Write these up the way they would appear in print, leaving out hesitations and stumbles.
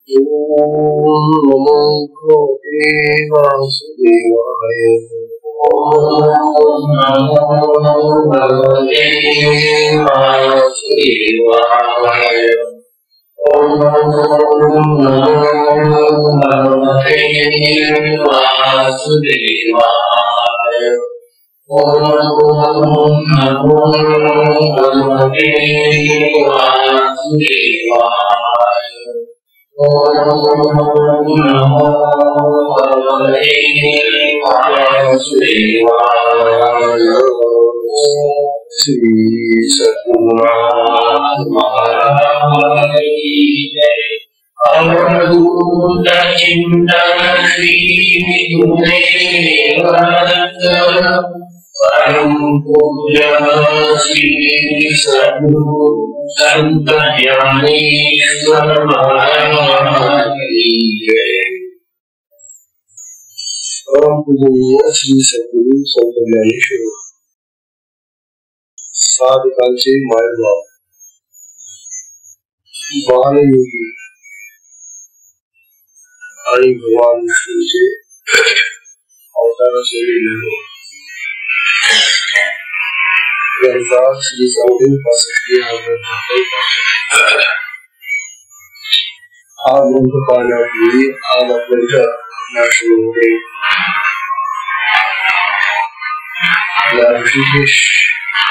ओम नमो भगवते वासुदेवाय। ओम नमो भगवते वासुदेवाय। ओम नमो भगवते वासुदेवाय। ओम नमो भगवते वासुदेवाय। ओम नमो भगवते वासुदेवाय। श्री सद्गुरुनाथ महाराज की जय। अवधूत चिंतन श्री गुरुदेव परम पूज्य श्री सद्गुरु संत ज्ञानेश्वर महाराज की जय। परम पूजनीय श्री सद्गुरु संत ज्ञानेश्वर साधकांचे मायबाप बाल योगी आणि भगवान विष्णूचे अवतार असलेले यांचा श्री 65 हा ग्रंथ पाहण्यापूर्वी आज आपल्या या विशेष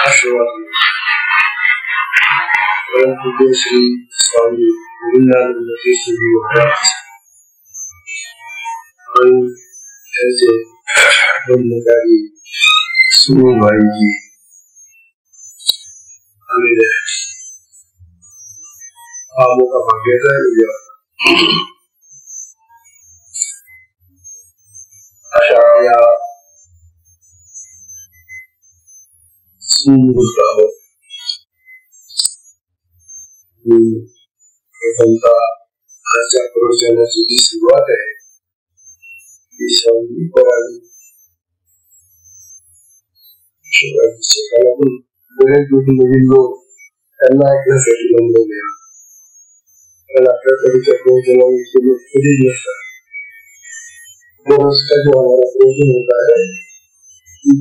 आशीर्वाद परमपूज्य श्री स्वामी गोविंदानंद तीर्थजी महाराज आणि त्याचे ब्रह्मचारी सुरूभाईजी आलेले आहेत। हा मोठा भाग्याचा उद्या अशा या सुमुहूर्तावर प्रथमतः आजच्या प्रवचनाची जी सुरुवात आहे ती स्वामी पराणी बरेच नवीन लोक त्यांना ऐकण्यासाठी जमलेले कारण आपल्या कधीच्या प्रवचनाविषयी लोक कधीच नसतात। बरंच काही आम्हाला प्रवचन होत आहे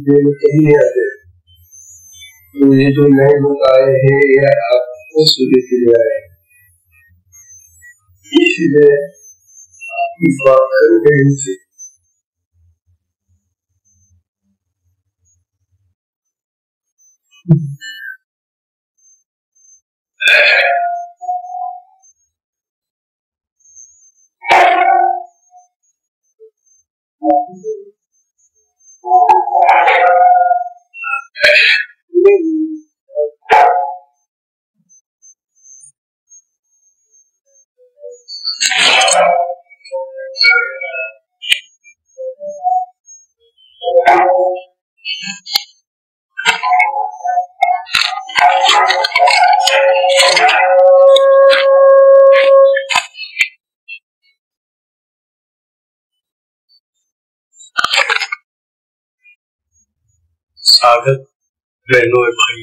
ते कधी आहे हे जो नए लोक आए हैं ये आपको सुधे के लिए आए, इसलिए आपकी बात करेंगे इनसे। साधक बहनों और भाई,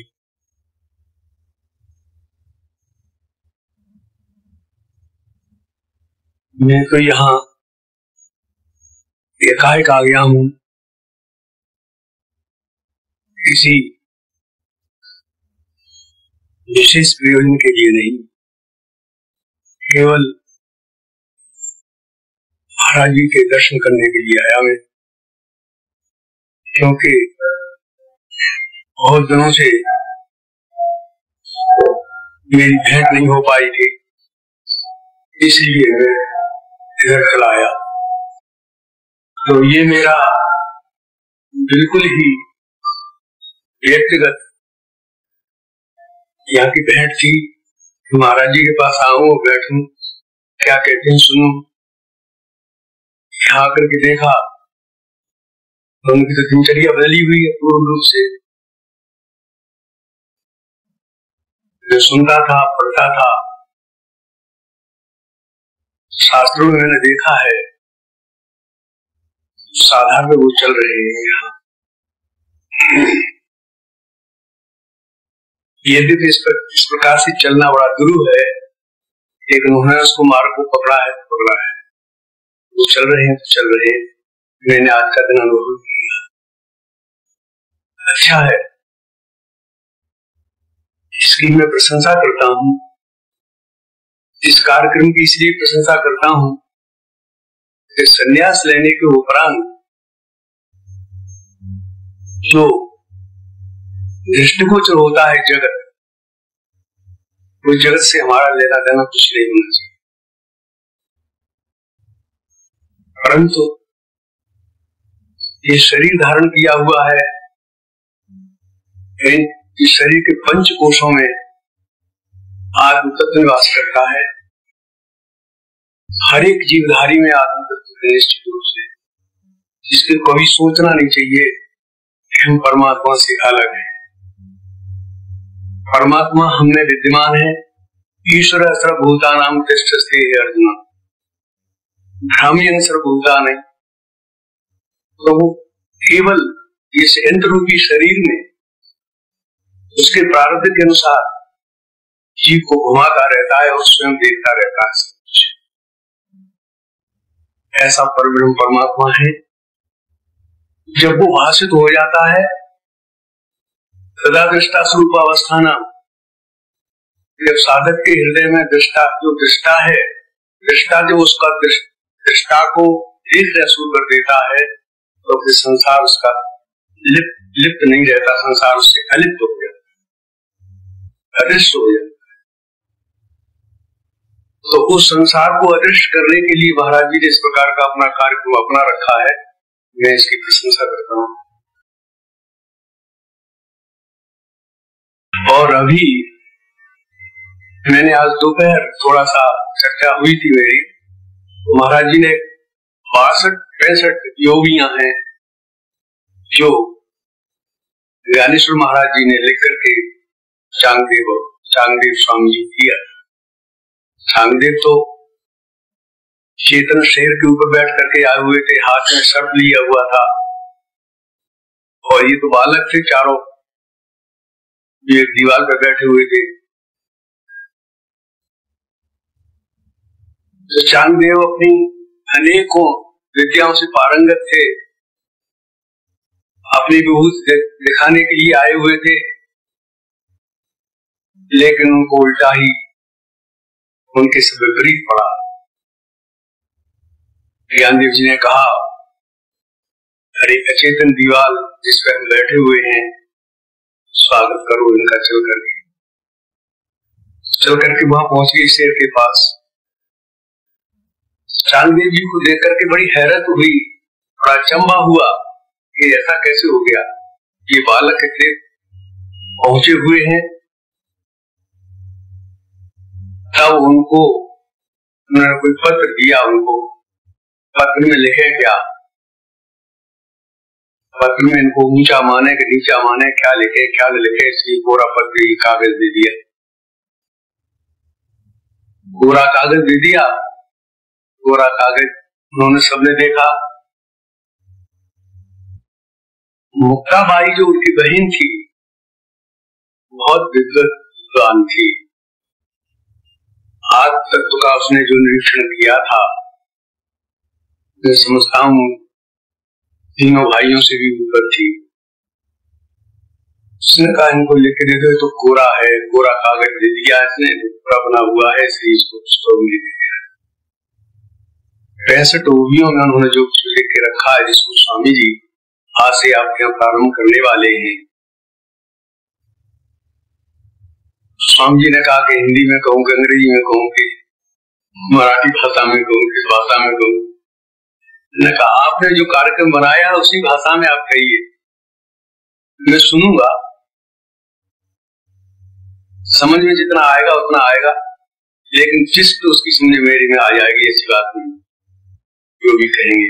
मैं तो यहाँ एकाएक आ गया हूँ किसी विशेष प्रयोजन के लिए नहीं, केवल महाराज जी के दर्शन करने के लिए आया मैं। क्योंकि बहुत दिनों से मेरी भेंट नहीं हो पाई थी, इसलिए मैं इधर चला आया। तो ये मेरा बिल्कुल ही व्यक्तिगत यहाँ की भेंट थी। महाराज जी के पास आऊं और बैठूं, क्या कहते हैं सुनूं। यहाँ आकर के देखा उनकी तो दिनचर्या बदली हुई है पूर्ण रूप से। जो सुनता था, पढ़ता था, शास्त्रों में मैंने देखा है साधारण वो चल रहे हैं यहाँ। यद्यपि इस प्रकार से चलना बड़ा दुरूह है, लेकिन उन्होंने उसको मार्ग को पकड़ा है। वो चल रहे हैं। मैंने आज का दिन अनुभव किया, अच्छा है। इसकी मैं प्रशंसा करता हूँ। इस कार्यक्रम की इसलिए प्रशंसा करता हूँ कि संन्यास लेने के उपरांत जो दृष्टिगोचर होता है जगत, वो जगत से हमारा लेना देना कुछ नहीं होना चाहिए, परंतु ये शरीर धारण किया हुआ है, इस शरीर के पंच कोशों में आत्म तत्व निवास करता है। हर एक जीवधारी में आत्म तत्व है निश्चित रूप से, जिसके कभी सोचना नहीं चाहिए कि हम परमात्मा से अलग हैं। परमात्मा हमने विद्यमान है। ईश्वर सर्वभूतानां तिष्ठति अर्जुन, भ्राम्यं सर्वभूतानि, तो वो केवल इस यंत्र रूपी शरीर में उसके प्रारब्ध के अनुसार जीव को घुमाता रहता है और स्वयं देखता रहता है सब कुछ। ऐसा परब्रह्म परमात्मा है। जब वो भाषित हो जाता है तदा दृष्टा स्वरूप अवस्थाना, जब साधक के हृदय में दृष्टा है, दृष्टा जो उसका दृष्टा को देखना शुरू कर देता है, तो फिर संसार उसका लिप्त नहीं रहता, संसार उससे अलिप्त हो जाता है, अदृश्य हो जाता है। तो उस संसार को अदृश्य करने के लिए महाराज जी ने इस प्रकार का अपना कार्यक्रम अपना रखा है। मैं इसकी प्रशंसा करता हूँ। और अभी मैंने आज दोपहर थोड़ा सा चर्चा हुई थी मेरी, महाराज जी ने 62-65 योगियां हैं जो ज्ञानेश्वर महाराज जी ने लिख करके चांगदेव स्वामी जी दिया। चांगदेव तो चेतन शेर के ऊपर बैठ करके आए हुए थे, हाथ में सर्प लिया हुआ था, और ये तो बालक थे चारों, ये दीवार पर बैठे हुए थे। तो चांगदेव अपनी अनेकों विद्याओं से पारंगत थे, अपनी विभूति दिखाने के लिए आए हुए थे, लेकिन उनको उल्टा ही उनके से विपरीत पड़ा। ज्ञानदेव जी ने कहा, अरे अचेतन दीवाल जिस पर हम बैठे हुए हैं, स्वागत करो इनका। चल करके वहां पहुंच गई शेर के पास। चांगदेव जी को देख करके बड़ी हैरत हुई, बड़ा अचंभा हुआ कि ऐसा कैसे हो गया, ये बालक इतने पहुंचे हुए हैं। तब उन्होंने कोई पत्र दिया उनको। पत्र में लिखे क्या, पत्र में इनको ऊंचा माने कि नीचा माने, क्या लिखे क्या न लिखे, इसलिए पूरा पत्र कागज दे दिया, पूरा कागज दे दिया। पूरा कागज उन्होंने सबने देखा। मुक्ताबाई जो उनकी बहन थी, बहुत विद्वान थी, आत्म तत्व का उसने जो निरीक्षण किया था, मैं समझता हूँ तीनों भाइयों से भी ऊपर थी। उसने कहा इनको लिख दे दो, तो कोरा है, कोरा कागज दे दिया इसने, पूरा बना हुआ है, इसलिए इसको दे दिया। 65 ओवियों में उन्होंने जो लिख के रखा है, जिसको स्वामी जी आज से आपके यहाँ प्रारंभ करने वाले हैं। स्वामी जी ने कहा कि हिंदी में कहूँ कि अंग्रेजी में कहूँ कि मराठी भाषा में कहूँ, किस भाषा में कहूँ। ने कहा आपने जो कार्यक्रम बनाया है उसी भाषा में आप कहिए, मैं सुनूंगा, समझ में जितना आएगा उतना आएगा, लेकिन जिस तो उसकी समझ मेरी में आ जाएगी, ऐसी बात नहीं, जो भी कहेंगे।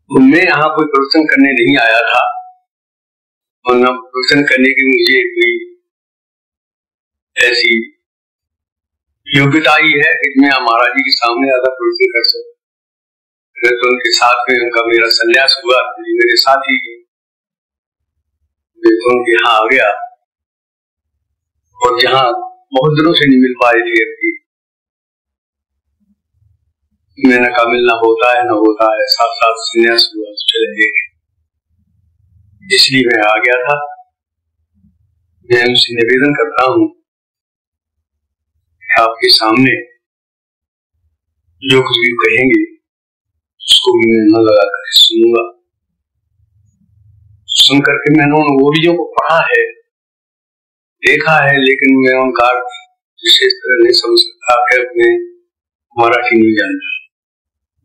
तो मैं यहाँ कोई प्रवचन करने नहीं आया था, और न प्रवचन करने की मुझे कोई ऐसी योग्यता ही है कि मैं महाराज जी के सामने ज्यादा प्रवचन कर सकूं। तो उनके साथ में उनका मेरा संन्यास हुआ, मेरे साथ ही तो उनके यहाँ आ गया, और जहाँ बहुत दिनों से नहीं मिल पा रही थी अभी। मैंने कहा मिलना होता है न होता है, साथ साथ संन्यास हुआ चले गए, इसलिए मैं आ गया था। मैं उनसे निवेदन करता हूँ आपके सामने जो कुछ भी कहेंगे उसको भी मैं मन लगा कर सुनूंगा। सुन करके मैंने उन ओडियो को पढ़ा है, देखा है, लेकिन मैं उनका विशेष तरह नहीं समझ सकता कि मैं मराठी नहीं जानता,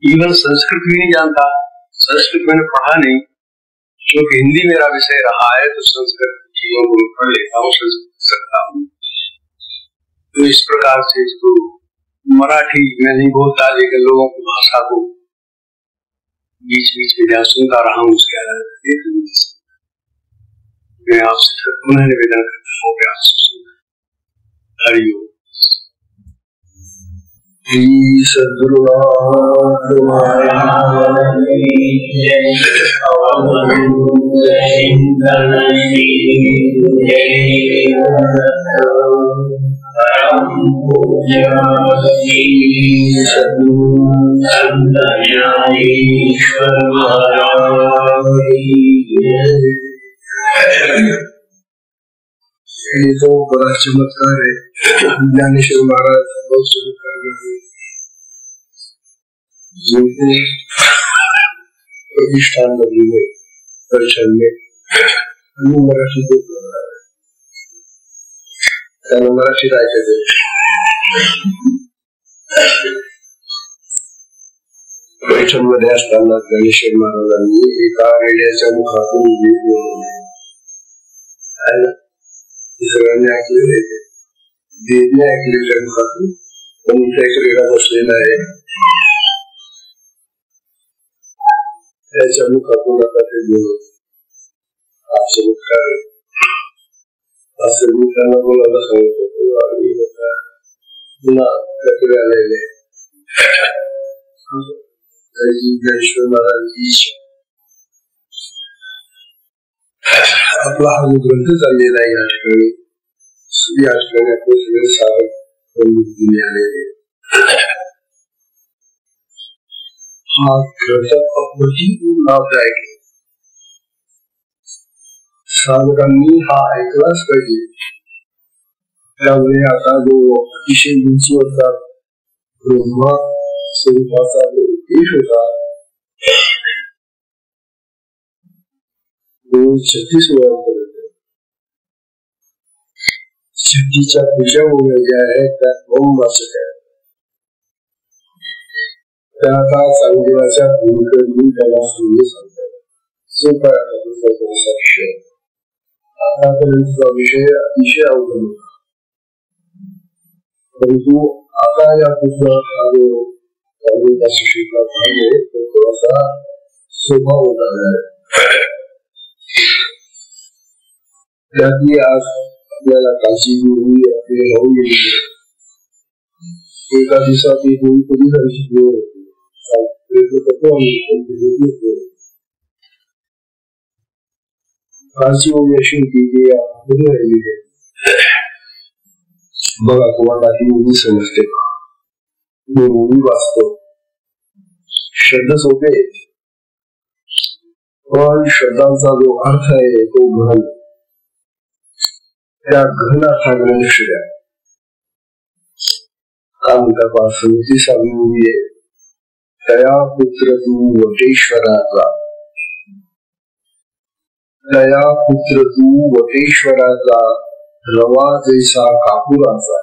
इवन संस्कृत भी नहीं जानता। संस्कृत मैंने पढ़ा नहीं, क्योंकि हिंदी मेरा विषय रहा है, तो संस्कृत चीजों को पढ़ लेता हूँ, संस्कृत सकता हूँ। तो इस प्रकार से इसको मराठी में नहीं बोलता, लेकिन लोगों की भाषा को बीच बीच में जहाँ सुनता रहा हूँ उसके आधार मैं आपसे पुनः निवेदन करता हूँ कि आप हरिओम। ये तो बड़ा चमत्कार है। ज्ञानेश्वर महाराज बहुत चमत्कार करते जिनको प्रतिष्ठान बदली में दर्शन में मराठी को मराठी राय पैठणमध्ये असताना ज्ञानेश्वर महाराजांनी एका रेड्याच्या मुखातून सगळ्यांनी ऐकलेले देवने ऐकलेल्या मुखातून पण इथे एक रेडा बसलेला आहे, त्याच्या मुखातून आता ते बोलत हा चमत्कार असं मी त्यांना बोलायला सांगत होतो आणि पुन्हा त्याकडे आलेले ज्ञानेश्वर महाराज आपला हा जो ग्रंथ चाललेला आहे या ठिकाणी आपले सगळे साधक आलेले हा ग्रंथ अप्रतिम लाभदायक आहे, साधकांनी हा ऐकलाच पाहिजे। त्यामुळे आता जो अतिशय उंचीवरचा ब्रह्मा स्वरूपाचा जो उपदेश होता 36 वर्षापर्यंत सिद्धीच्या पूजा होण्या ज्या आहेत त्या 2 वाचक आहेत, त्या आता चांगदेवाच्या भूमिकेतून त्याला समजून सांगतात। सोपा विषय आतापर्यंतचा विषय अतिशय अवघड होता, परंतु आता या पुस्तकात हा जो चांगदेवाचा शिकला आहे तो थोडासा सोपा होत आला आहे। त्यातली आज आपल्याला काशी गुरु आपले राहून गेली एका दिवसात ही गुरु कधी झाली शिकलो काशी होऊन अशी होती की आपण राहिली बघा तुम्हाला ही मुली समजते का, मी मुली वाचतो, शब्द सोपे पण शब्दांचा जो अर्थ आहे तो गहन, त्या गहन अर्थाने शिर्या कामकापासून ती साधली आहे। दया पुत्र तू वटेश्वराचा, दया पुत्र तू वटेश्वराचा, रवा जैसा कापुराचा,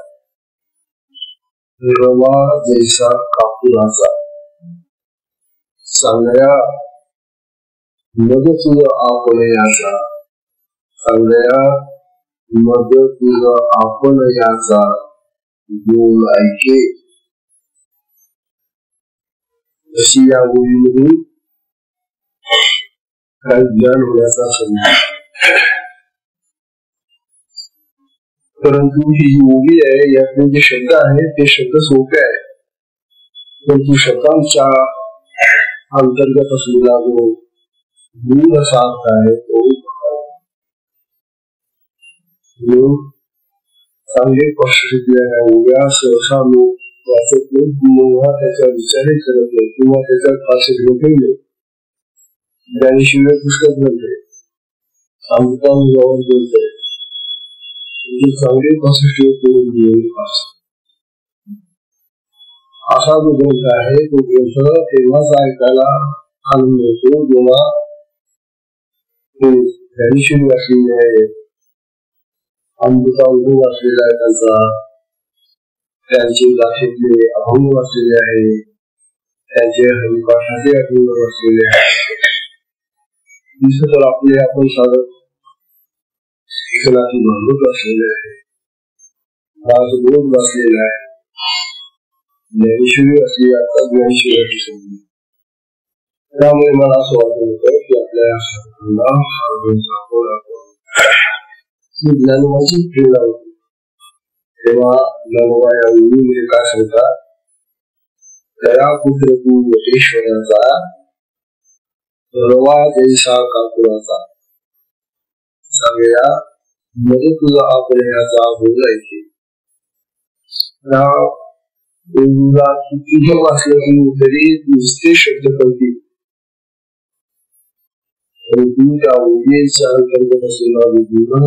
रवा जैसा कापुराचा, सांगया मग तुझ आपण याचा, सांगया मग तुझ आपण याचा बोल ऐके। अशी या ओळीमधून काही ज्ञान होण्याचा संधी, परंतु ही जी ओळी आहे यातले जे शब्द आहेत ते शब्द सोपे आहेत, परंतु शब्दांच्या अंतर्गत असलेला जो मूळ असा अर्थ आहे तो चांगले परिस्थिती उद्या सहसा लोक वाचत नाही, त्याचा विचारही करत नाही किंवा त्याचा फारसे डोकेही नाही. ज्ञानेश्वरी पुस्तक म्हणते, अमृतानुभावात बोलतोय, चांगले परिस्थिती असा जो ग्रंथ आहे तो ग्रंथ तेव्हाच ऐकायला आनंद होतो जेव्हा ज्ञानेश्वरी वाचलेली आहे, अमृतानुभव वाचलेला आहे त्यांचा, त्यांचे गाथेतले अभंग वाचलेले आहे, त्यांचे हरिपाठाचे अभंग वाचलेले आहे. तर आपले आपण साधक शिक्षणाची भांडवल वाचलेले आहे, राजबोध वाचलेला आहे, ज्ञानेश्वरी वाचली, आता ज्ञानेश्वरी समजली. त्यामुळे मला असं वाटत होतं की आपल्या ज्ञानोबाची प्रेरणा होती. तेव्हा ज्ञानोबा या ओळीमध्ये काय सांगतात, दया पुत्र तू वटेश्वराचा, रवा जैसा काकुराचा, सगळ्या मध्ये तुझा आपल्याचा बोलायचे. किती वाचलं तरी नुसते शब्द करतील, त्या ओळीचा अंतर्गत असलेला विद्यमान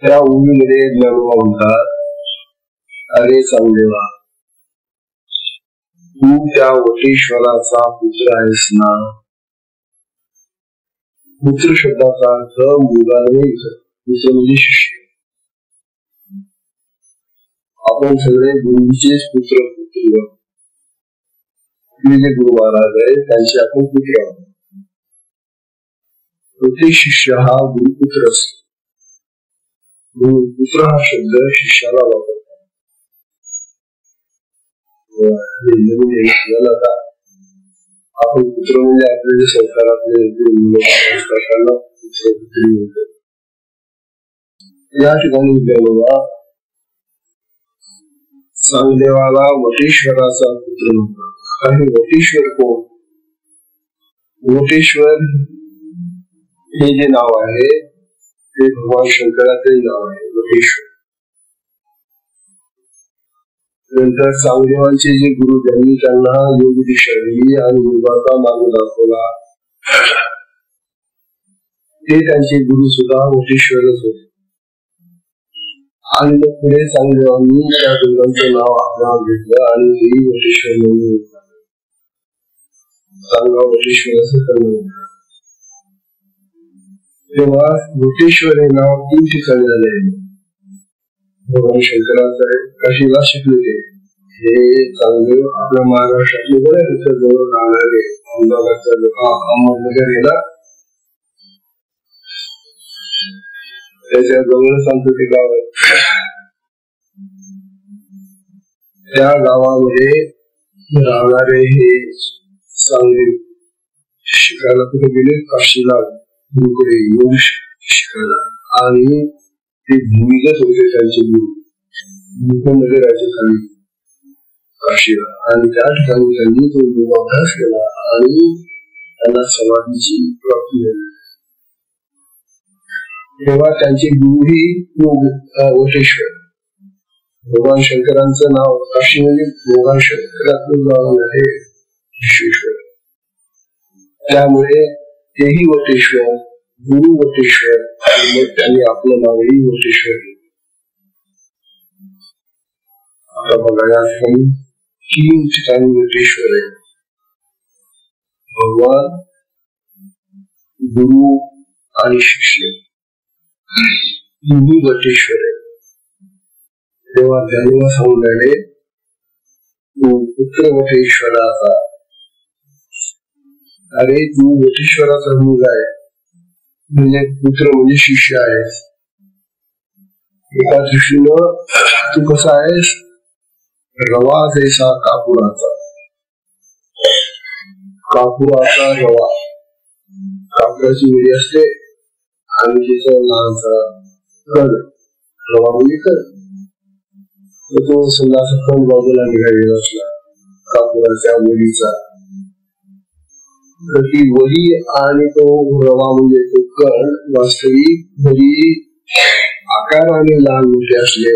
त्या ओळीमध्ये ज्ञानोबा म्हणतात, अरे चांगलेवा, तू त्या वटेश्वराचा पुत्र आहेस ना. पुत्र शब्दाचा अर्थ मुलाने, पुत्र म्हणजे शिष्य. आपण सगळे गुरुचेच पुत्र पुत्र, आपले जे गुरु महाराज आहे त्यांचे आपण पुत्र आहोत. प्रत्येक शिष्य हा गुरुपुत्र असतो. गुरुपुत्र हा शब्द शिष्याला वापरतात. आपण पुत्र म्हणजे आपले जे संस्कारातले पुत्र पुत्री होते. या ठिकाणी ज्ञानोबा चांगदेवाला वटेश्वराचा पुत्र म्हणतात. आणि वटेश्वर कोण? वटेश्वर हे जे नाव आहे ते भगवान शंकराचे नाव आहे, वटेश्वर. नंतर चांगदेवांचे जे गुरु, ज्यांनी त्यांना योग दिशा दिली आणि योगाचा मार्ग दाखवला, ते त्यांचे गुरु सुद्धा वटेश्वरच होते. आणि मग पुढे चांगदेवांनी त्या गुरुंचं नाव आपल्यावर घेतलं आणि तेही वटेश्वर म्हणून चांगला वटेश्वर असं कळलं. तेव्हा वटेश्वर हे नाव 3 ठिकाणी झाले. भगवान शंकराचे काशीला शिकले ते, हे चांगदेव आपल्या महाराष्ट्रातले बऱ्याच इतर जवळ राहणारे अहमदाबादचा अहमदनगर हे ना, त्याच्या जवळच आमचं ते गाव आहे. त्या गावामध्ये राहणारे हे चांगले शिकायला कुठे गेले, काशीला गुरुकडे योग शिकायला. आणि ते भूमिगत होते त्यांचे गुरु नगराच्या खाली काशीला. आणि त्या ठिकाणी त्यांनी तो योगाभ्यास केला आणि त्यांना समाधीची प्राप्ती झाली. तेव्हा त्यांचे गुरुही वटेश्वर. भगवान शंकरांचं नाव काशी म्हणजे भगवान शंकरातलं नाव आहे विश्वेश्वर. त्यामुळे तेही वटेश्वर, गुरु वटेश्वर, आणि मग त्यांनी आपलं नावही वटेश्वर. आता बघा या ठिकाणी 3 ठिकाणी वटेश्वर आहे. भगवान, गुरु आणि शिष्य दोन्ही वटेश्वर आहे. तेव्हा ज्ञानोबा सांगणारे पुत्र वटेश्वराचा, अरे तू वटेश्वराचा मुलगा आहे, म्हणजे पुत्र म्हणजे शिष्य आहे. एका दृष्टीनं तू कसा आहेस, रवा जैसा कापुराचा. कापुराचा रवा, कापुराची वेळी असते आणि तिचा लहानसा कड, रवा म्हणजे कड. तो समजा असं कण बाजूला निघालेला असला कापुराच्या मुलीचा, तर ती वरी आणि तो रवा म्हणजे तो कण वास्तविक जरी आकाराने लहान मोठे असले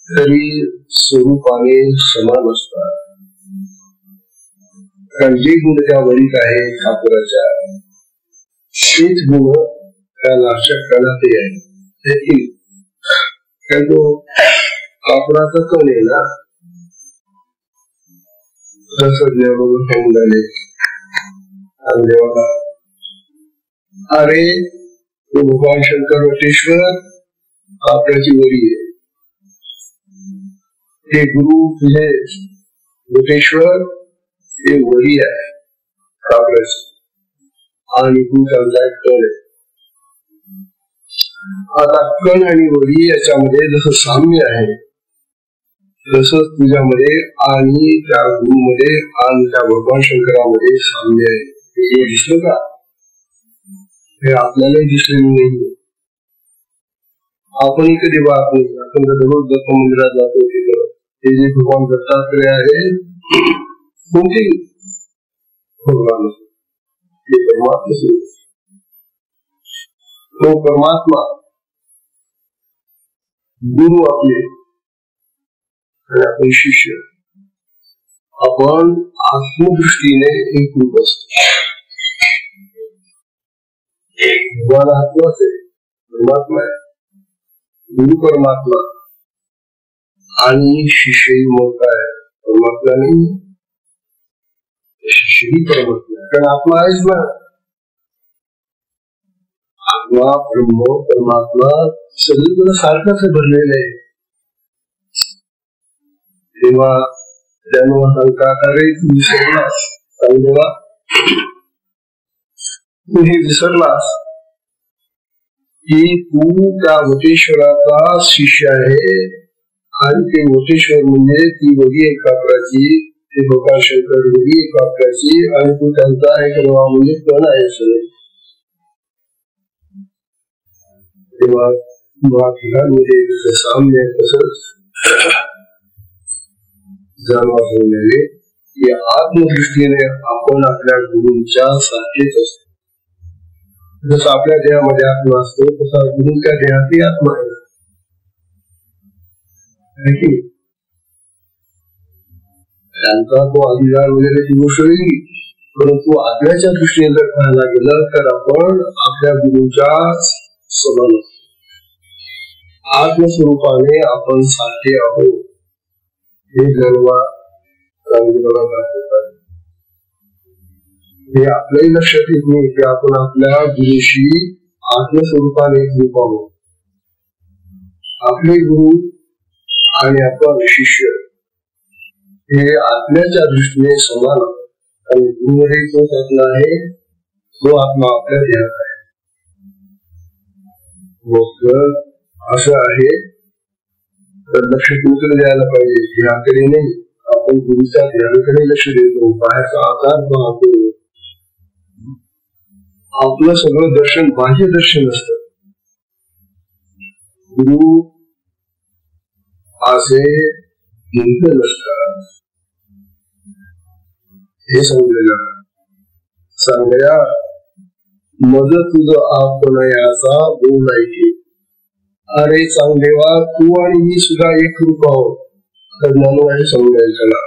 तरी स्वरूपाने समान असतात. कारण जे गुण त्या वरीत आहे कापुराच्या तेच गुण त्या लाशा कणात आहे. कारण तो कापुराचा कण आहे ना, रसज्ञाबरोबर सांगून झाले देवाला, अरे तो भगवान शंकर वटेश्वर कापराची वरी आहे. हे गुरु तुझे वटेश्वर हे वरी आहे कापराची आणि तू त्यांचा कण आहे. आता कण आणि वरी याच्यामध्ये जसं साम्य आहे तसंच तुझ्यामध्ये आणि त्या गुरुमध्ये आणि त्या भगवान शंकरामध्ये साम्य आहे. हे दिसलं का? हे आपल्यालाही दिसलेलं नाहीये. आपणही कधी पाहत नाही. आपण दररोज दत्त मंदिरात जातो तिथं ते जे भगवान दत्तात्रय आहे कोणते भगवान ते परमात्मा, तो परमात्मा गुरु आपले आणि आपण शिष्य, आपण आत्मदृष्टीने एक रूप असतो. भगवान आत्माच आहे, परमात्मा आहे, गुरु परमात्मा आणि शिष्यही मोठा आहे. परमात्मा नाही, शिष्यही परमात्मा. कारण आत्मा आहेच ना. आत्मा ब्रह्म परमात्मा सगळीकडे सारखाच भरलेलं आहे. तेव्हा त्यानं सांगता अरे तू विसरलास, देवा तू हे विसरलास की तू त्या वटेश्वराचा शिष्य आहे आणि ते वटेश्वर म्हणजे ती वरी एक कापराची, ते भगवान शंकर वरी एक कापराची आणि तू त्यांचा एक रवा म्हणजे कण आहे सगळे. तेव्हा ठिकाणमध्ये जसं साम्य तसंच जाणवा झालेले की आत्मदृष्टीने आपण आपल्या गुरूंच्या सारखेच असतो. जसं आपल्या देहामध्ये आत्मा असतो तसा गुरूंच्या देहातही आत्मा आहे. त्यांचा तो अधिकार वगैरे ती गोष्ट वेगळी, परंतु आत्म्याच्या दृष्टीने जर पाहायला गेलं तर आपण आपल्या गुरूंच्या समान आत्मस्वरूपाने आपण सारखे आहोत. हे गरवा हे आपल्याही लक्षात येत नाही की आपण आपल्या गुरुशी आत्मस्वरूपाने एकरूप आहोत. आपले गुरु आणि आपण शिष्य हे आत्म्याच्या दृष्टीने समान आणि गुरुमध्ये तोच आत्मा आहे, तो आत्मा आपल्या देहात आहे. मग असं आहे तर लक्ष कुठे द्यायला पाहिजे, ह्याकडे नाही. आपण गुरुच्या ध्यानाकडे लक्ष देतो, बाहेरचा आकार पाहतो. आपलं सगळं दर्शन बाह्य दर्शन असतं. गुरु असे नसतात हे समजलेलं. सांगया मज तुझं आपण याचा बोल ऐके. अरे चांगदेवा तू आणि मी सुद्धा एक रूप आहोत. ज्ञानवाणी समजायला त्याला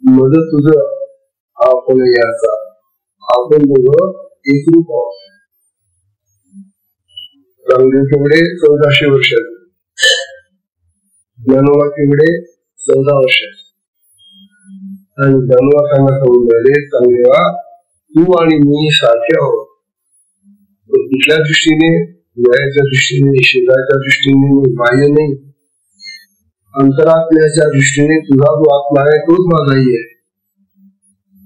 मदत तुझं आपण याचा आपण दोघं एक रूप आहोत. चांगदेव केवढे 1400 वर्षाचे, ज्ञानोबा केवढे 14 वर्षाचे. आणि ज्ञानोबा सांगा समजून राहिले चांगदेवा तू आणि मी सारखे आहोत. कुठल्या दृष्टीने, वयाच्या दृष्टीने, शरीराच्या दृष्टीने, बाह्य नाही, अंतरात्म्याच्या दृष्टीने तुझा जो आत्मा आहे तोच माझाही आहे.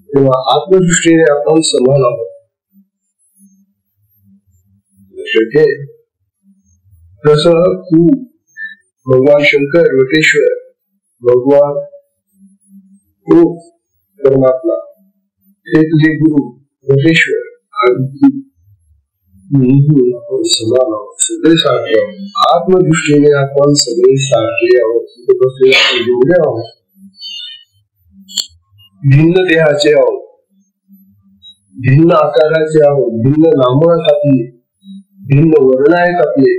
तेव्हा आत्मदृष्टीने आपण समान आहोत. तसं तू भगवान शंकर वटेश्वर, भगवान तो परमात्मा, ते तुझे गुरु वटेश्वर आणि आपण समान आहोत, सगळे सारखे आहोत. आत्मदृष्टीने आपण सगळे सारखे आहोत, जेवढे आहोत. भिन्न देहाचे आहोत, भिन्न आकाराचे आहोत, भिन्न नामं आहेत आपली, भिन्न वर्ण आहेत आपले,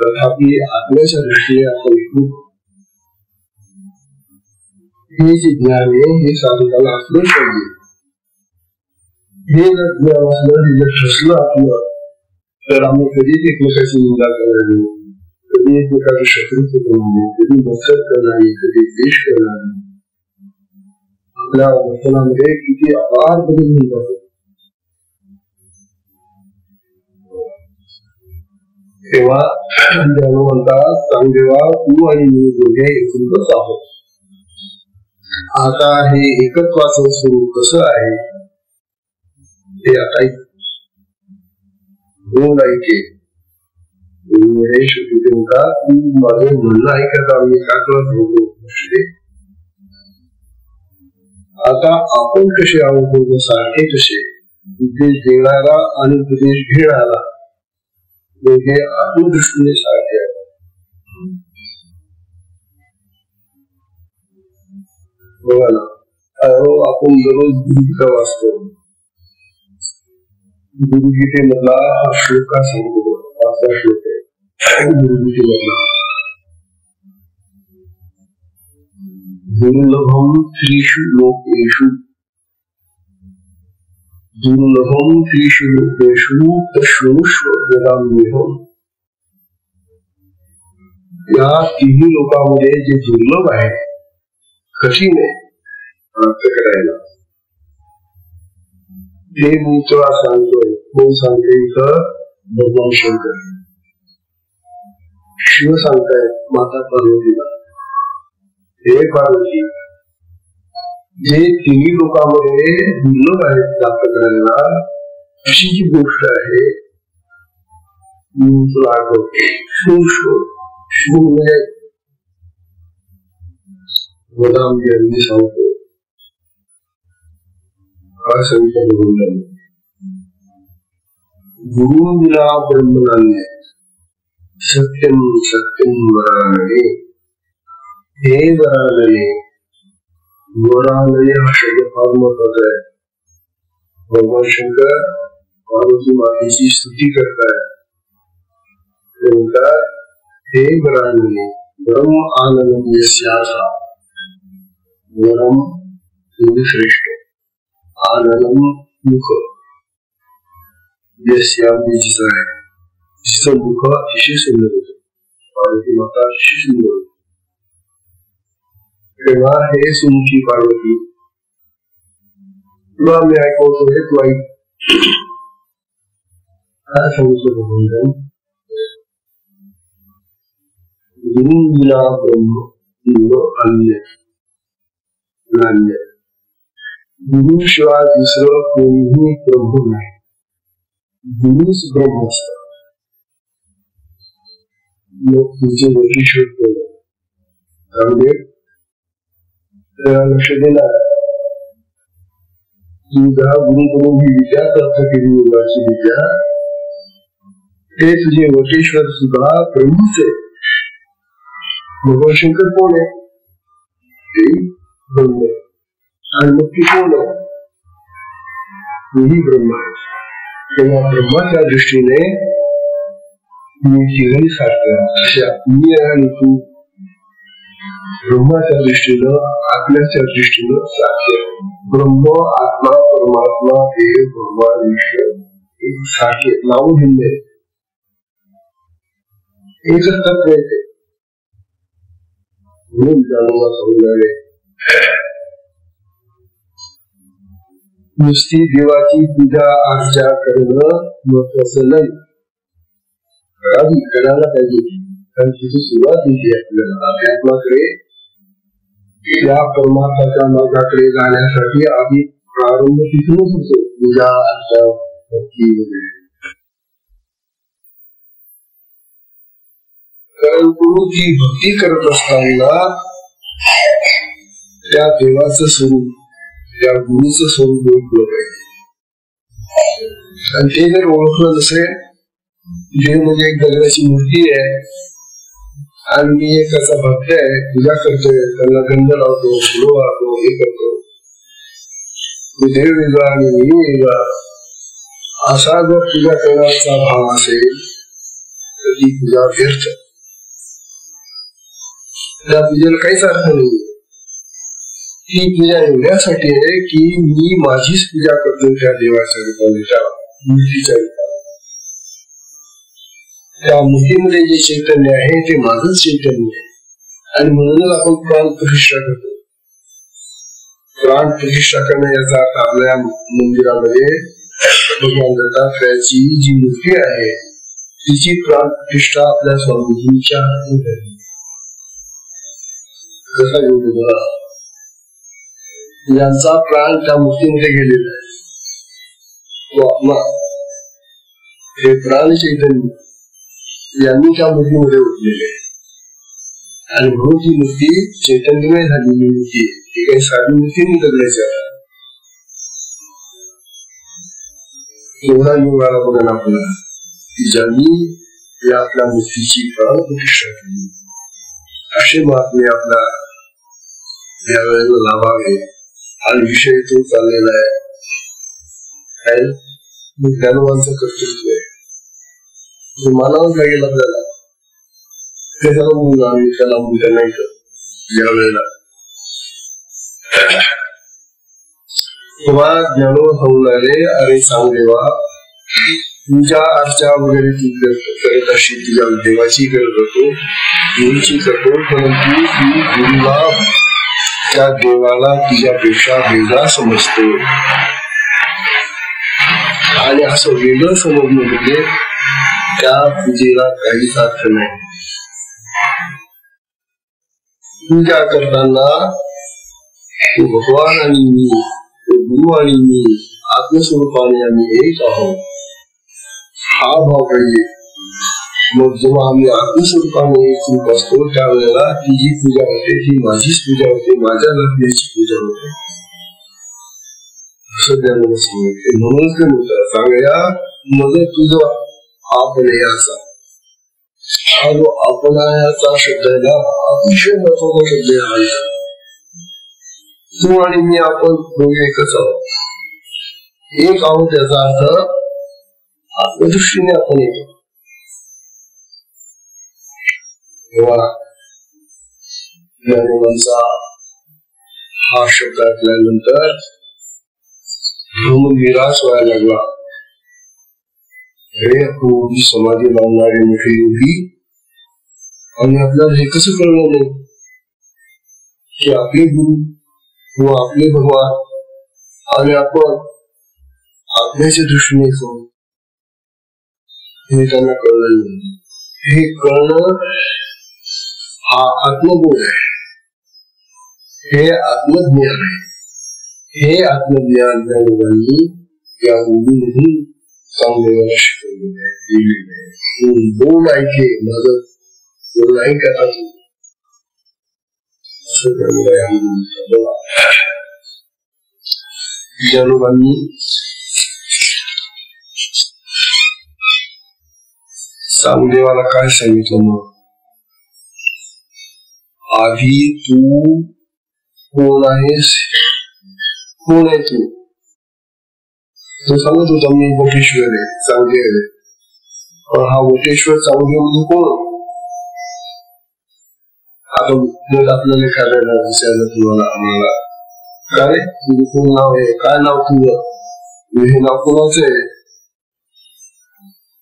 तथापि आत्म्याच्या दृष्टीने आपण खूप हे जे ज्ञान आहे हे साधकाला असलं पाहिजे. हे जर ज्ञान असलं, हे जर ठसलं आपलं, तर आम्ही कधीच एकमेकाची निंदा करणार नाही, कधी एकमेकाचं शत्रुत्व करणार नाही, कधी मत्सर करणार नाही, कधी द्वेष करणार नाही. आपल्या वर्तनामध्ये किती अपार बदल होऊन जातो. तेव्हा म्हणतात, चांगदेवा तू आणि मी दोघे एकूणच आहोत. आता हे एकत्वाचं स्वरूप कसं आहे ते आता बोल ऐके. हे शेवटी देवता तू माझे म्हणणं ऐकत आम्ही का करत होतो. आता आपण कसे आहोत, सारखे कसे, उपदेश देणारा आणि उपदेश घेणारा दोघे आत्मदृष्टीने सारखे आहेत. बघा ना, आपण दररोज गुरुगीता वाचतो. गुरुगीतेमधला हा श्लोक का सांगतो, पाचवा श्लोक आहे गुरुगीतेमधला. दुर्लभम त्रिषु लोकेषु, दुर्लभम त्रिषु लोकेषु तशृणुष्व वदाम्यहम्. या तिन्ही लोकांमध्ये जे दुर्लभ आहे, कठीण आहे प्राप्त करायला, ते मी तुला सांगतोय. कोण सांगते इथं? भगवान शंकर. शिव सांगताय माता पार्वतीला, हे पार्वती, जे तिन्ही लोकांमध्ये दुर्लभ आहेत प्राप्त करायला, अशी जी गोष्ट आहे मी तुला आठवते. शिव म्हणजे वदाम्यहम् सांगतो. गुरु विना ब्रह्मणान्य सत्यम सत्यम वरानने. हे वरानने, वरानने हा शब्द फार महत्वाचा आहे. भगवान शंकर पार्वती मातेची स्तुती करताय. ते म्हणतात, हे वरानने ब्रह्म आनंद यस्यासा. वरम श्रेष्ठ, आनंदम मुख, यस्याम जिचं आहे, जिचं मुख अतिशय सुंदर होतं. पार्वती माता अतिशय सुंदर होती. तेव्हा हे सुमुखी पार्वती, तुला मी ऐकवतोय, तू ऐक. काय सांगितलं भगवंतन? गुरु विना ब्रह्म अन्य नान्य. गुरु शिवाय दुसरं कोणीही ब्रह्म नाही. गुरुच ब्रह्म असतात. मग तुमचे वैशिष्ट्य केलं त्यामुळे लक्ष देणार. तुझ्या गुरुकडून ही विद्या प्राप्त केली, योगाची विद्या, ते तुझे वटेश्वर सुद्धा ब्रह्मच आहे. भगवान शंकर कोण आहे? ते ब्रह्म. आणि मग ती कोण आहे? तूही ब्रह्म आहे. तेव्हा ब्रह्माच्या दृष्टीने मी तिघही सारखं, अशा मी आणि तू ब्रह्माच्या दृष्टीनं, आत्म्याच्या दृष्टीनं सारखे. ब्रह्म, आत्मा, परमात्मा हे भगवान विष्णू सारखे, नाव भिन्न आहे, एकच तत्व येते. म्हणून जाणून समजावे. नुसती देवाची पूजा अर्चा करणं महत्वाचं नाही, करायला पाहिजे. कारण तिची सुरुवात होती आपल्याला अध्यात्माकडे, या परमात्म्याच्या मार्गाकडे जाण्यासाठी आधी प्रारंभ तिथूनच होतो. पूजा अर्चा भक्ती वगैरे. कारण गुरुची भक्ती करत असताना त्या देवाचं स्वरूप, त्या गुरुचं स्वरूप ओळखलं पाहिजे. आणि ते जर ओळखलं नसेल, देव म्हणजे एक दगडाची मूर्ती आहे आणि मी एक असा भक्त आहे, पूजा करतोय, त्यांना गंध लावतो, फुलं वाहतो, हे करतो, देव वेगळा आणि मी वेगळा असा जर पूजा करण्याचा भाव असेल तर ती पूजा व्यर्थ. त्या पूजेला काहीच अर्थ नाही. ती पूजा एवढ्यासाठी आहे की मी माझीच पूजा करतो त्या देवाच्या रूपाने, त्या मूर्तीच्या रूपाने. त्या मूर्तीमध्ये जे चैतन्य आहे ते माझंच चैतन्य आहे आणि म्हणूनच आपण प्राण प्रतिष्ठा करतो. प्राण प्रतिष्ठा करणं याचा अर्थ आपल्या मंदिरामध्ये भगवान दत्तात्रयाची जी मूर्ती आहे तिची प्राण प्रतिष्ठा आपल्या स्वामीजींच्या हातून झाली. जसा योगेश्वर यांचा प्राण त्या मूर्तीमध्ये गेलेला आहे, तो आत्मा, हे प्राण चैतन्य यांनी त्या मूर्तीमध्ये उठलेले आहे आणि म्हणून ती मूर्ती चैतन्यमय झालेली मूर्ती, ती काही साधी मूर्ती नाही बदलायची. एवढा योग आला बघा आपल्याला की ज्यांनी या आपल्या मूर्तीची प्राण प्रतिष्ठा केली. असे महात्मे आपला या वेळेला लाभावे आणि विषय तो चाललेला आहे. ज्ञानवांचं कर्तृत्व आहे, जो मानावंच लागेल आपल्याला. त्याला आम्ही त्याला म्हणता नाही तर या वेळेला ज्ञानो होणारे अरे सांगदेवा पूजा अर्चा वगैरे तू करत अशी तुझ्या देवाची करत होतो, गुरुची करतो, परंतु तू गुरुला त्या देवाला तुझ्यापेक्षा वेगळा समजतो. आणि असं वेगळं समजणं म्हणजे त्या पूजेला काहीच अर्थ नाही. पूजा करताना भगवान आणि मी, गुरु आणि मी आत्मस्वरूपाने आम्ही एक आहोत हा भाव पाहिजे. मग जेव्हा आम्ही आत्मस्वरूपाने एक रूप असतो त्यावेळेला ती जी पूजा होते ती माझीच पूजा होते, माझ्या लग्नाची पूजा होते असं त्याला सांगितले. म्हणून ते म्हणतात सांगया मग तुझं आपण याचा हा जो आपणाचा शब्द आहे ना अतिशय महत्वाचा शब्द आहे. तू आणि मी आपण दोघे एकच आहोत, एक आहोत याचा अर्थ आत्मदृष्टीने आपण येतो. तेव्हा ज्ञानोबांचा हा शब्द ऐकल्यानंतर निराश व्हायला लागला. हे पूर्वी समाधी लावणारे मोठे योगी आणि आपल्याला हे कसं कळलं नाही की आपले गुरु व आपले भगवान आणि आपण आत्म्याच्या दृष्टीने हे त्यांना कळलं नाही. हे कळणं हा आत्मबोध आहे, हे आत्मज्ञान आहे. हे आत्मज्ञान ज्ञानोबांनी या मुलीमधून चांगले शिकवलेले आहे. बोल ऐके माझं बोल ऐका ज्ञानोबांनी सामदेवाला काय सांगितलं मग आधी तू कोण आहेस, कोण आहे तू? तो सांगत होता मी बोटेश्वर आहे, चांगदेव आहे. पण हा बोटेश्वर चांगदेव म्हणजे कोण? आता आपल्याला करायला विचारलं तुम्हाला आम्हाला काय तुझं कोण नाव आहे, काय नाव तुझं, हे नाव कोणाचं आहे,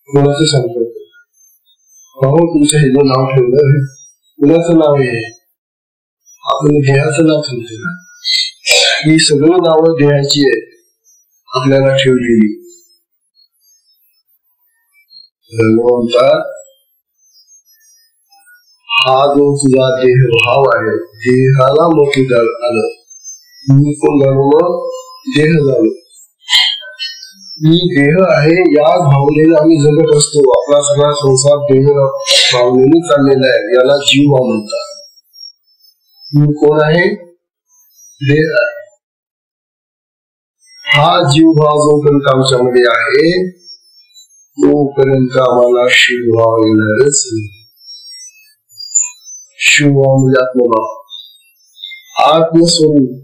कोणाचं सांगतो भाऊ तुमचं हे जे नाव ठेवलं कुणाचं नाव आहे? आपण देहाचं नाव ठेवतो ना. ही सगळी नावं देहाची आहेत आपल्याला ठेवलेली. हा जो तुझा देह भाव आहे देहाला मोठी आलं. मी कोण झालो मग देह झालो. मी देह आहे या भावनेने आम्ही जगत असतो. आपला सगळा संसार देह भावनेने चाललेला आहे, याला जीव म्हणतात. मी कोण आहे? देह आहे. हा जीवभाव जोपर्यंत आमच्यामध्ये आहे तोपर्यंत आम्हाला शिवभाव येणारच नाही. शिवभाव म्हणजे आत्मभाव, आत्मस्वरूप.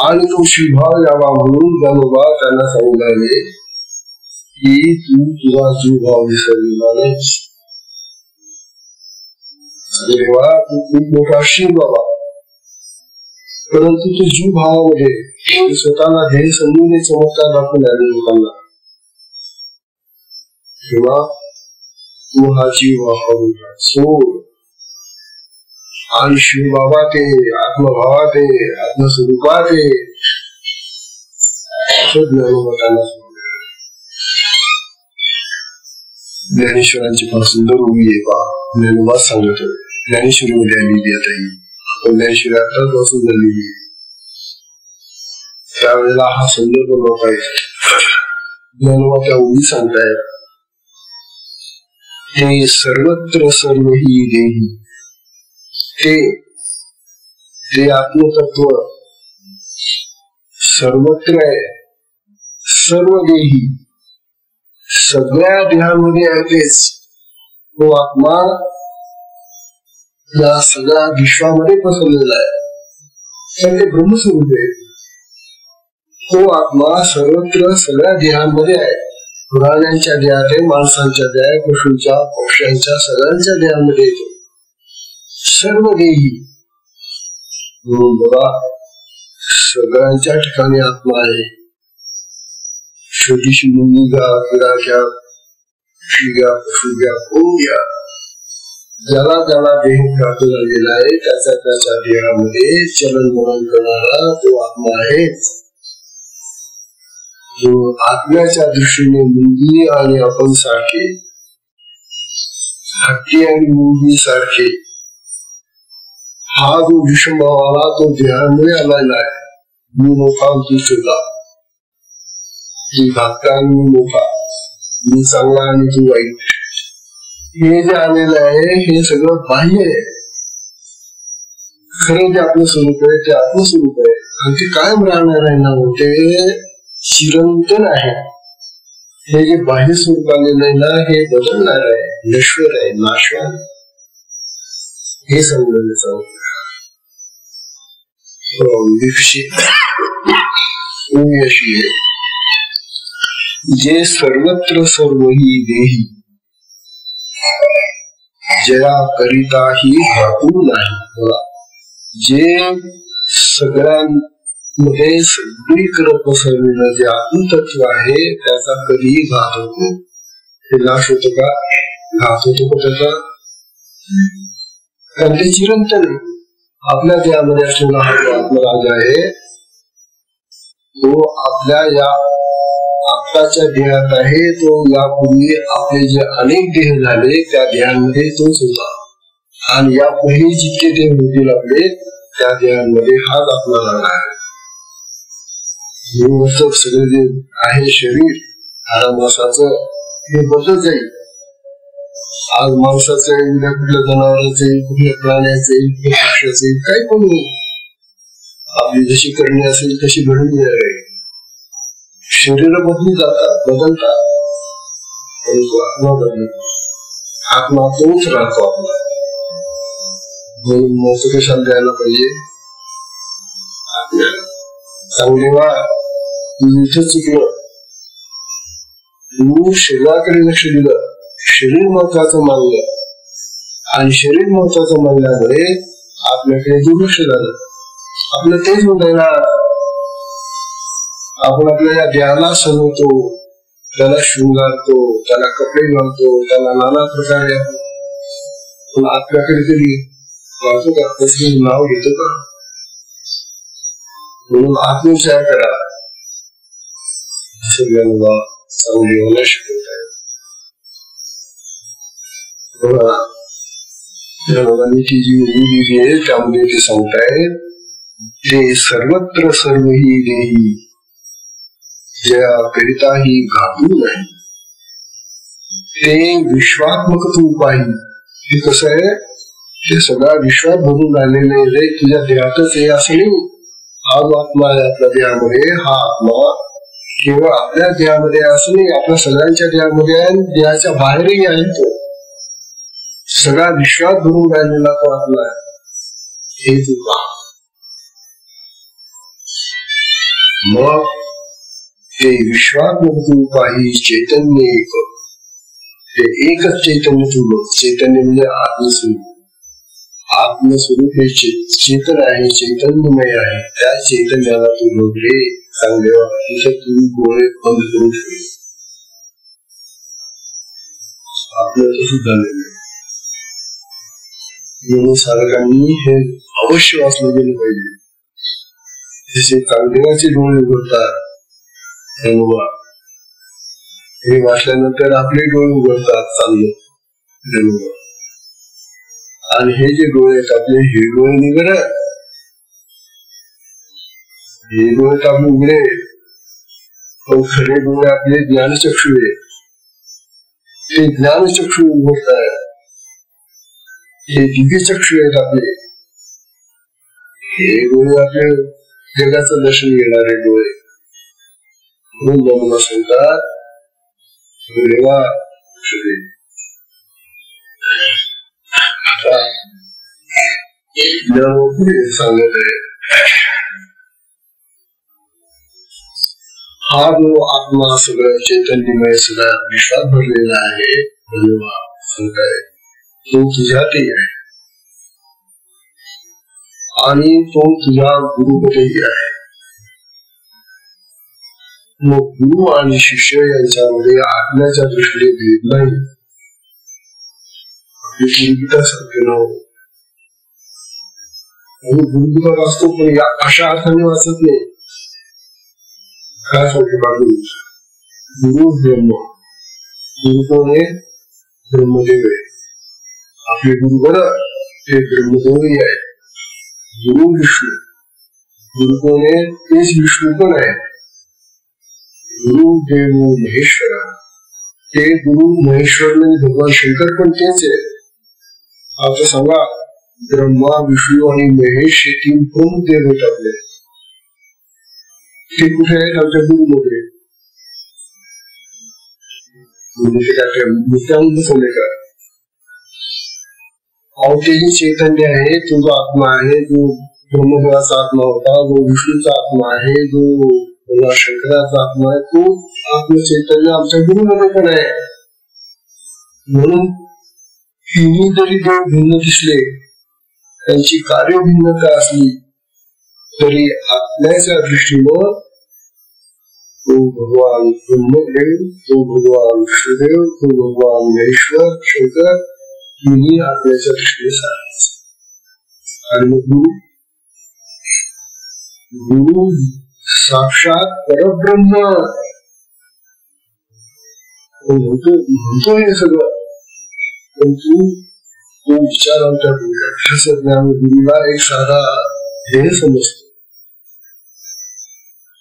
आणि तो शिवभाव यावा म्हणून ज्ञानोबा त्यांना सांगू लागले की तू तुझा जीवभाव विसरलेला नाहीस. देवा तू खूप मोठा शिव बाबा, परंतु तू जीवभावामध्ये स्वतःला ध्येय समजून चमत्कार दाखवून आले लोकांना. तेव्हा तू हा जीवभाव सोड आणि शिवबाबा ते आत्मभावा ते आत्मस्वरूपा ते ज्ञानेश्वरांची फार सुंदर उभी आहे पा. ज्ञानोबा सांगत ज्ञानेश्वरी मध्ये आलेली आता ही पण ज्ञानेश्वरी आतापासून झालेली आहे. त्यावेळेला हा संदर्भ नव्हता. ज्ञानोबा त्या उभी सांगतायत ते सर्वत्र सर्व ही देही, ते आत्मतत्व सर्वत्र आहे, सर्व देही, सगळ्या देहामध्ये आहे तेच. तो आत्मा या सगळ्या विश्वामध्ये पसरलेला आहे, तर ते ब्रह्मस्वरूप आहे. तो आत्मा सर्वत्र सगळ्या देहांमध्ये आहे. प्राण्यांच्या देहात आहे, माणसांच्या देहात, पशूंच्या, पक्ष्यांच्या, सगळ्यांच्या देहामध्ये येतो. सर्व देही बघा, सगळ्यांच्या ठिकाणी आत्मा आहे. छोटीशी मुंगी घ्या, किडा घ्या, पक्षी घ्या, पशु घ्या, कोण घ्या, ज्याला ज्याला देह प्राप्त झालेला आहे त्याच्या त्याच्या देहामध्ये चलन वलन करणारा तो आत्मा आहे. जो आत्म्याच्या दृष्टीने मुंगी आणि आपण सारखे, हत्ती आणि मुंगी सारखे, हा जो विषमभाव आला तो देहामध्ये आलेला आहे. मी मोठा तू छोटा, जी धाकटा आणि मी मोठा, मी चांगला आणि तू वाईट, हे जे आलेलं आहे हे सगळं बाह्य आहे. खरं जे आपलं स्वरूप आहे ते आत्मस्वरूप आहे आणि ते कायम राहणार आहे ना, ते चिरंतन आहे. हे जे बाह्य स्वरूप आलेलं आहे ना हे बदलणार आहे, नश्वर आहे, नाशवान. हे समजलं सांग जे सर्वत्र सर्व ही देही, जया करिताही घातू नाही. जे सगळ्यांमध्ये सगळीकडे पसरलेलं जे आत्मतत्व आहे त्याचा कधीही घात होतो. ते नाश होतो का? घात होतो का त्याचा? कारण ते चिरंतन आहे. आपल्या देहामध्ये असलेला हा जो आत्मराज आहे तो आपल्या या आत्ताच्या देहात आहे. तो यापूर्वी आपले जे अनेक देह झाले त्या देहांमध्ये तोच होता आणि यापुढे जितके देह होतील आपले त्या देहांमध्ये हाच आपला राहणार आहे. सगळे जे आहे शरीर आरामासाचं हे बदलत जाईल. आज माणसाचं आहे, उद्या कुठल्या जनावरांचं आहे, कुठल्या प्राण्याचं आहे, कुठल्या पक्ष्याचं आहे, काही पण नाही. आपली जशी करणी असेल तशी घडून आहे. शरीर बदलून जातात, बदलतात, परंतु आत्मा बदलत. आत्मा तोच राहतो आपला. म्हणून महत्व कशाला द्यायला पाहिजे? आपल्याला चांगले वा तुझं इथं चुकलं, तू शरीराकडे लक्ष दिलं, शरीर महत्वाचं मानलं आणि शरीर महत्वाचं मानल्यामुळे आपल्याकडे दुर्लक्ष झालं. आपलं तेच म्हणताना आपण आपल्या या देहाला सजवतो, त्याला शृंगारतो, त्याला कपडे घालतो, त्याला नाना प्रकारे पण आपल्याकडे कधी वाटतो का? कसं नाव घेतो का? म्हणून आत्मविचार करा. सगळ्यांना चांगली होणं शिकवत आहे. जी आहे त्यामध्ये ते सांगतायत ते सर्वत्र सर्व ही देही ज्या करिताही घातू नाही. ते विश्वात्मक रूप आहे. हे कसं आहे? ते सगळ्या विश्वात भरून राहिलेले रे तुझ्या देहातच आहे असं नाही. हा जो आत्मा आहे आपल्या देहामध्ये, हा आत्मा केवळ आपल्या देहामध्ये असं नाही, आपल्या सगळ्यांच्या देहामध्ये आहे, देहाच्या बाहेरही आहे. तो सगळ्या विश्वात भरून राहिलेला तो आत्मा आहे. हे तुला मग ते विश्वात्मक काही चैतन्य एक, ते एकच चैतन्य तुला, चैतन्य म्हणजे आत्मस्वरूप. आत्मस्वरूप हे चेतन आहे, चैतन्यमय आहे. त्या चैतन्याला तू बघले चांगले तिथे तू डोळे बंद करू शकतो. आपलं तसं झालेलं म्हणून साधकांनी हे अवश्य वाचलं गेलं पाहिजे. जसे चांगदेवाचे डोळे उघडतात, हे वाचल्यानंतर आपले डोळे उघडतात चांगलं. आणि हे जे डोळे आहेत आपले, हे डोळे निघत, हे डोळे तर आपले उघडे, पण खरे डोळे आपले ज्ञानचक्षु आहे. ते ज्ञानचक्षु उघडतात, हे दिव्यचक्षु आहेत आपले. हे डोळे आपले जगाचं दर्शन घेणारे डोळे. म्हणून बाबा सांगतात देवा सांगत आहे, हा जो आत्मा सगळं चैतन्यमय सगळा विश्वास भरलेला आहे, सांगताय तो तुझ्यातही आहे आणि तो तुझ्या गुरुपदेही आहे. मग गुरु आणि शिष्य यांच्यामध्ये आत्म्याच्या दृष्टीने भेद नाही. गुरुगीतासारखे नाव गुरुगीता वाचतो, पण या अशा अर्थाने वाचत नाही. काय सांगते बाबू, गुरु ब्रह्म, गुरु कोण आहे? ब्रह्मदेव आहे. आपले गुरु बरं ते ब्रह्मदेवही आहे. गुरु विष्णू, गुरु कोण आहे? तेच विष्णू पण आहे. गुरु देव महेश्वर, ते गुरु महेश्वर म्हणजे भगवान शंकर पण तेच आहे. आता सांगा, ब्रह्मा विष्णू आणि महेश हे तीन प्रमुख देव आहेत आपले. ते कुठे आहेत? आमच्या गुरुमध्ये. बसवले का? तेही चैतन्य आहे, तो जो आत्मा आहे, जो ब्रह्मदेवाचा आत्मा होता, जो विष्णूचा आत्मा आहे, जो शंकराचा आत्मा आहे, तो आत्मचैतन्य आमच्या गुरुमध्ये पण आहे. म्हणून तिन्ही जरी देव भिन्न दिसले, त्यांची कार्य भिन्नता असली तरी आत्म्याच्या दृष्टीनं तो भगवान ब्रह्मदेव, तो भगवान विष्णुदेव, तो भगवान महेश्वर शंकर, तिन्ही आत्म्याच्या दृष्टीने सारायचे. आणि मग गुरु साक्षात परब्रह्म म्हणतो हे सगळं, पण तो विचार आमच्या गुरुला एक साधा ध्येय समजतो.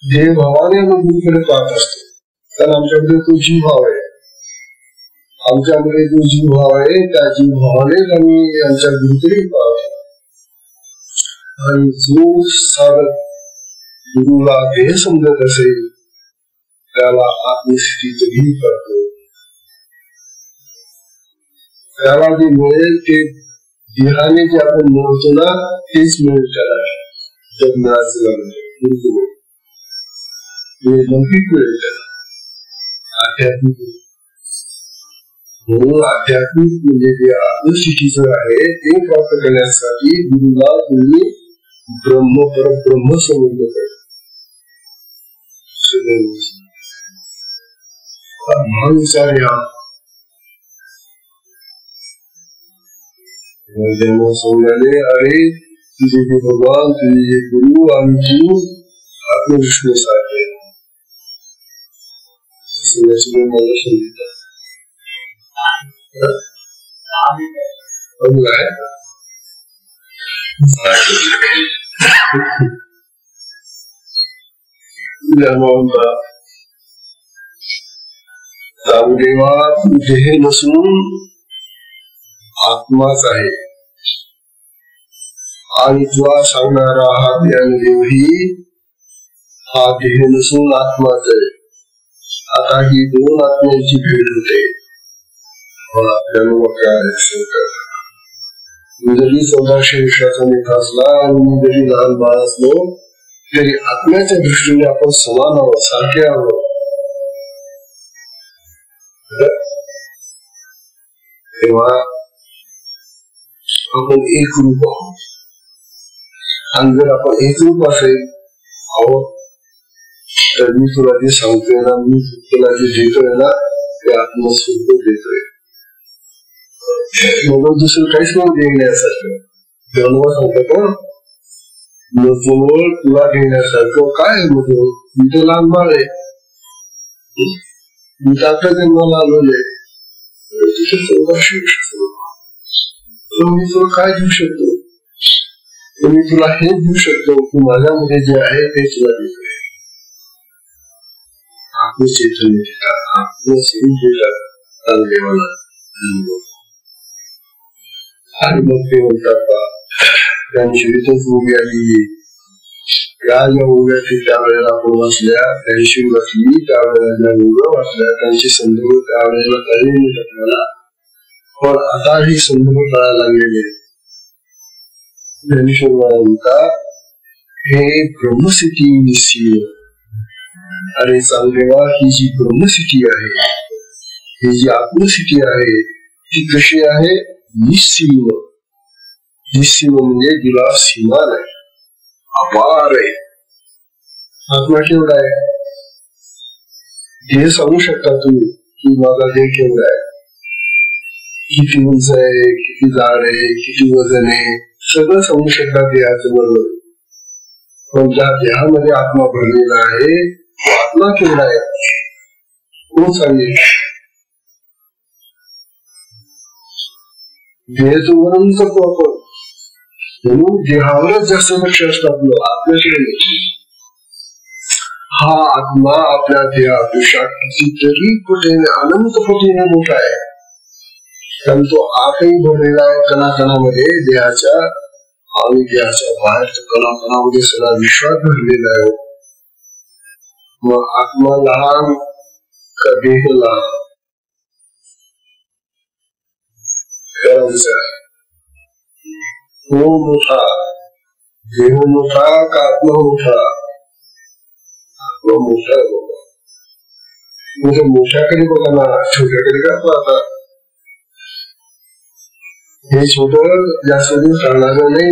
ध्येय भावाने आम्ही गुरुकडे पाहत असतो, कारण आमच्याकडे तो जीव भाव आहे. आमच्याकडे जो जीव भाव आहे, त्या जीव भावानेच आम्ही आमच्या गुरुकडे पाहतो. आणि जो साधक गुरुला ध्येय समजत असेल त्याला आत्मस्थिती कधीही करतो. त्याला जे मिळेल ते देहाने जे आपण मिळवतो ना, तेच मिळेल त्याला. जग मिळायचं लौकिक मिळेल त्याला, आध्यात्मिक. म्हणून आध्यात्मिक म्हणजे जे आत्मस्थितीचं आहे ते प्राप्त करण्यासाठी गुरुला तुम्ही ब्रह्म परब्रह्म समजलं पाहिजे. महान विचार या समजाले, अरे तुझे जे भगवान, तुझे जे गुरु आणि तू आत्मविष्णू सारखे देवा तू देह नसून आत्माच आहे आणि तुला सांगणारा हा ज्ञानदेवही हा देह नसून आत्माच आहे. आता ही दोन आत्म्यांची भेट होते. आपल्याला काय मी जरी 1400 वर्षाचा नेता असला आणि मी जरी लहान बाळ असलो तरी आत्म्याच्या दृष्टीने आपण समान आहोत, सारखे आहोत. तेव्हा आपण एक रूप आहोत. आणि जर आपण एक रूप असेल आहोत तर मी तुला जे सांगतोय ना, मी तुला जे देतोय ना, ते आत्मस्वरूप देतोय. म्हणून दुसरं काहीच नाही देण्यासारखं. जन्म सांगतो तुला घेण्यासारखं काय होतं. मी तर लहान बाळ आहे, मी तर आता जन्माला आलेलो आहे. मी तुला काय देऊ शकतो? मी तुला हे देऊ शकतो की माझ्यामध्ये जे आहे ते तुला देतोय. आत्मचैतन्य देतात, आत्मस्वरूप देतात देवाला. आणि मग ते म्हणतात का त्यांची इथंच उभी आली. या ज्या उभ्या त्यावेळेला आपण वाचल्या, त्यांची वाचली त्यावेळेला ज्या उभ्या वाचल्या त्यांची संदर्भ त्यावेळेला काही नाही टाकला. पण आता ही संदर्भ कळायला लागलेले. ज्ञानेश्वर म्हणतात हे ब्रह्मसिटी निश्चय. अरे चांगलेवा, ही जी ब्रह्मसिटी आहे, ही जी आत्मसिटी आहे ती कशी आहे? निस्सीम. निस्सीम म्हणजे जिला सीमा नाही, अपार आहे. आत्मा केवढा आहे हे सांगू शकता तुम्ही की माझा देह केवढा आहे, किती उंच आहे, किती जाड आहे, किती वजन आहे, सगळं सांगू शकता देहाचं बरोबर. पण ज्या देहामध्ये आत्मा भरलेला आहे तो आत्मा केवढा आहे कोण सांगेल? देहाचं वर्णन करतो आपण, म्हणून देहावरच जास्त लक्ष असतं आपलं, आत्म्याकडे. हा आत्मा आपल्या देहापेक्षा कितीतरी पटीने, अनंत पटीने मोठा आहे. कारण तो आतही भरलेला आहे कणाकणामध्ये देहाच्या, आणि देहाच्या बाहेरच्या कणाकणामध्ये सगळा विश्वास भरलेला आहे. मग आत्मा लहान का देह लहान? तो मोठा, देह मोठा का आत्मा मोठा? आत्मा मोठा आहे बाबा. म्हणजे मोठ्याकडे बघा ना, छोट्याकडे काय पाहता? हे छोट जास्त दिवस राहणार नाही,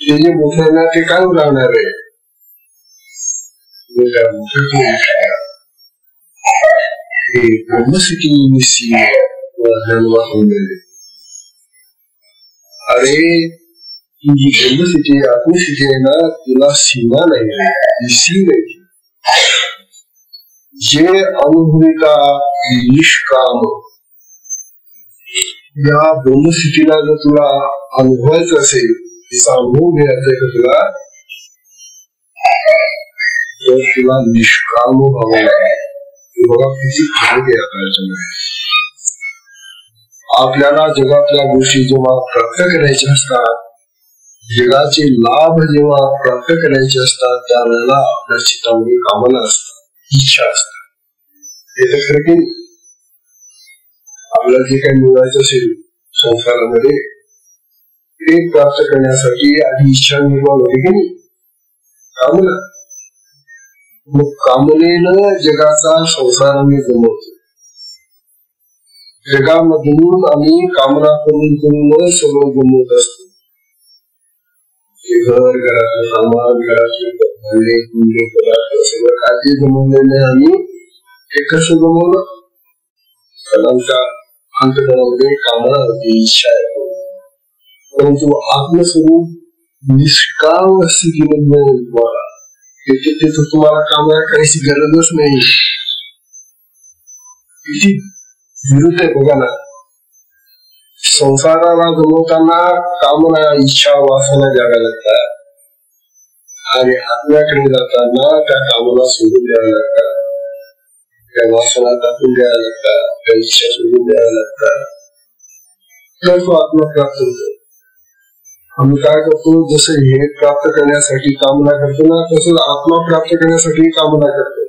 ते जे मोठं ना ते काय राहणार आहे. ब्रह्मसिटी निश्चय. अरे तुझी ब्रह्मसिटी आत्मसिटी आहे ना, तुला सीमा नाही, निश्चय नाही. जे अनुभविता निष्काम, या ब्रह्मस्थितीला जर तुला अनुभवायचं असेल, तिचा अनुभव घ्यायचा आहे का तुला, तर तुला निष्काम व्हावं लागेल. बघा किती फरक आहे आता याच्यामध्ये. आपल्याला जगातल्या गोष्टी जेव्हा प्राप्त करायच्या असतात, जगाचे लाभ जेव्हा प्राप्त करायचे असतात, त्यावेळेला आपल्या चित्तामध्ये कामना असतात, इच्छा असतात. हे तर खरं की आपल्याला जे काही मिळवायचं असेल संसारामध्ये ते प्राप्त करण्यासाठी आधी इच्छा निर्माण होते की नाही, कामना. मग कामनेनं जगाचा संसार आम्ही जमवतो. जगामधून आम्ही कामना करून सगळं जमवत असतो. घर, घरातलं सामान, घरातले पदार्थ सगळं काय जमवलेलं आहे आम्ही. ते कसं जमवलं? कारण आमच्या अंतकरणामध्ये कामना होती, इच्छा आहे. परंतु आत्मस्वरूप निष्काम स्थितीमध्ये तिथे तुम्हाला कामना करायची गरजच नाही. किती विरुद्ध आहे बघा ना. संसाराला जमवताना कामना, इच्छा, वासना द्याव्या लागतात, आणि आत्म्याकडे जाताना त्या कामना सोडून द्याव्या लागतात, त्या वासना टाकून द्याव्या लागतात, त्या इच्छा सोडून द्याव्या लागतात. तर तो आत्मा प्राप्त होतो. आम्ही काय करतो, जसं हे प्राप्त करण्यासाठी कामना करतो ना, तसंच आत्मा प्राप्त करण्यासाठी कामना करतो.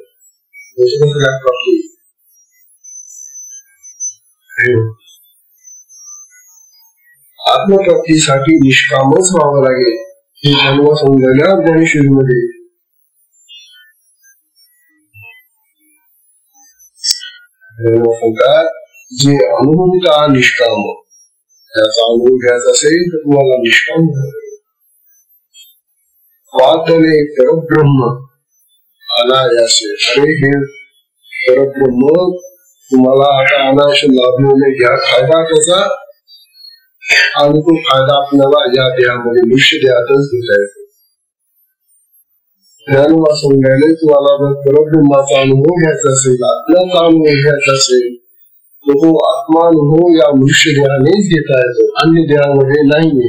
आत्मप्राप्तीसाठी निष्कामच व्हावं लागेल. हे जन्म समजायला ज्ञानेश्वरीमध्ये म्हणतात जे अनुभूता निष्काम त्याचा अनुभव घ्यायचा असेल तर तुम्हाला निष्काम वादने परब्रह्म अनायासे. अरे हे परब्रह्म तुम्हाला आता अनायासे लाभलेले घ्या फायदा त्याचा आणि तो फायदा आपल्याला या देहामध्ये निश्चित देहातच घेता येतो. ज्ञानवा समजायला तुम्हाला जर परब्रह्माचा अनुभव घ्यायचा असेल आत्म्याचा अनुभव घ्यायचा असेल तर तो आत्मानुभव या मनुष्य देहानेच घेता येतो. अन्य देहामध्ये नाही.